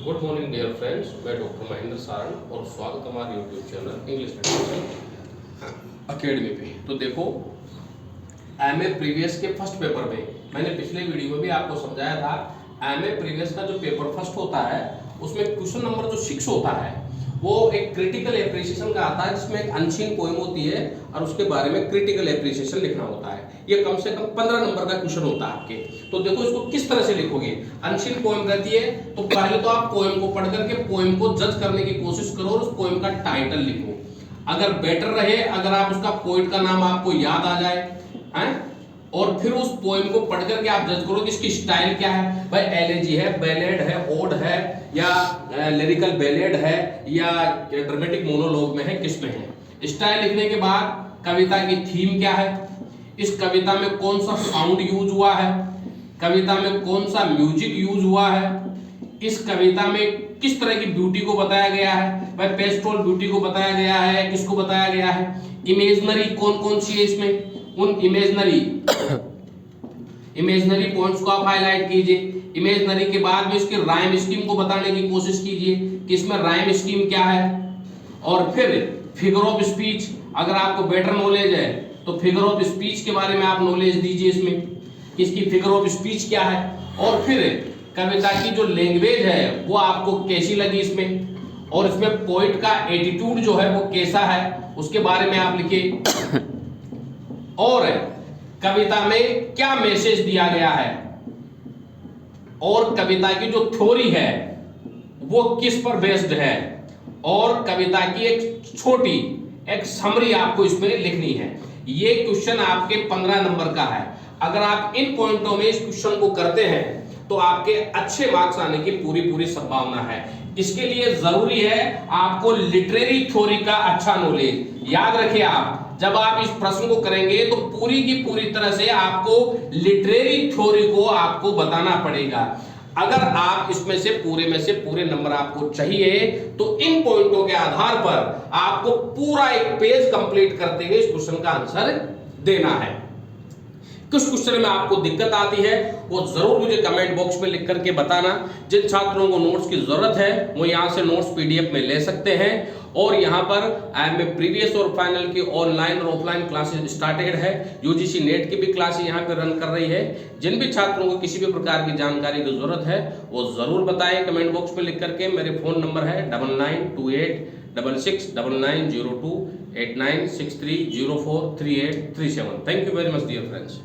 Good morning dear friends, मैं doctor Mahendra Sarang और स्वागत हमारे YouTube channel English literature academy पे। तो देखो, एमए प्रीवियस के फर्स्ट पेपर में मैंने पिछले वीडियो में भी आपको समझाया था। एमए प्रीवियस का जो पेपर फर्स्ट होता है उसमें क्वेश्चन नंबर जो 6 होता है वो एक क्रिटिकल एप्रिसिएशन का आता है, जिसमें एक अनसीन पोएम होती है और उसके बारे में क्रिटिकल एप्रिसिएशन लिखना होता है। ये कम से कम 15 नंबर का क्वेश्चन होता है आपके। तो देखो इसको किस तरह से लिखोगे। अनसीन पोएम रहती है तो पहले तो आप पोएम को पढ़ करके पोएम को जज करने की कोशिश करो और उस पोएम का टाइटल लिखो। अगर बेटर रहे, अगर आप उसका पोइट का नाम आपको याद आ जाए हैं, और फिर उस पोएम को पढ़ करके आप जज करो कि इसकी स्टाइल क्या है। भाई एलेजी है, बैलेड है, ओड है, या लिरिकल बैलेड है, या ड्रामेटिक मोनोलॉग में है, किस में है। स्टाइल लिखने के बाद कविता की थीम क्या है, इस कविता में कौन सा साउंड यूज हुआ है, कविता में कौन सा म्यूजिक यूज हुआ है, इस कविता में किस तरह की ब्यूटी को बताया गया है। भाई पेस्टोरल ब्यूटी को बताया गया है, किसको बताया गया है, इमेजनरी कौन कौन सी है इसमें, उन इमेजनरी पॉइंट्स को आप हाईलाइट कीजिए। इमेजनरी के बाद में इसके राइम स्कीम को बताने की कोशिश कीजिए कि इसमें राइम स्कीम क्या है। और फिर फिगर ऑफ स्पीच, अगर आपको बेटर नॉलेज है तो फिगर ऑफ स्पीच के बारे में आप नॉलेज दीजिए इसमें कि इसकी फिगर ऑफ स्पीच क्या है। और फिर कविता की जो लैंग्वेज है वो आपको कैसी लगी इसमें, और इसमें पोइट का एटीट्यूड जो है वो कैसा है उसके बारे में आप लिखिए। और कविता में क्या मैसेज दिया गया है, और कविता की जो थ्योरी है वो किस पर बेस्ड है, और कविता की एक छोटी एक समरी आपको इसमें लिखनी है। ये क्वेश्चन आपके 15 नंबर का है। अगर आप इन पॉइंटों में इस क्वेश्चन को करते हैं तो आपके अच्छे मार्क्स आने की पूरी संभावना है। इसके लिए जरूरी है आपको लिटरेरी थ्योरी का अच्छा नॉलेज। याद रखिए, आप जब आप इस प्रश्न को करेंगे तो पूरी की पूरी तरह से आपको लिटरेरी थ्योरी को आपको बताना पड़ेगा। अगर आप इसमें से पूरे नंबर आपको चाहिए तो इन पॉइंटों के आधार पर आपको पूरा एक पेज कंप्लीट करते हुए इस क्वेश्चन का आंसर देना है। कुछ क्वेश्चन में आपको दिक्कत आती है वो जरूर मुझे कमेंट बॉक्स में लिख करके बताना। जिन छात्रों को नोट्स की जरूरत है वो यहाँ से नोट्स पीडीएफ में ले सकते हैं। और यहाँ पर एमए प्रीवियस और फाइनल की ऑनलाइन और ऑफलाइन क्लासेस स्टार्टेड है। यूजीसी नेट की भी क्लासेस यहाँ पे रन कर रही है। जिन भी छात्रों को किसी भी प्रकार की जानकारी की जरूरत है वो जरूर बताएं कमेंट बॉक्स में लिख करके। मेरे फोन नंबर है 9928669902 8963043837। Thank you very much dear friends.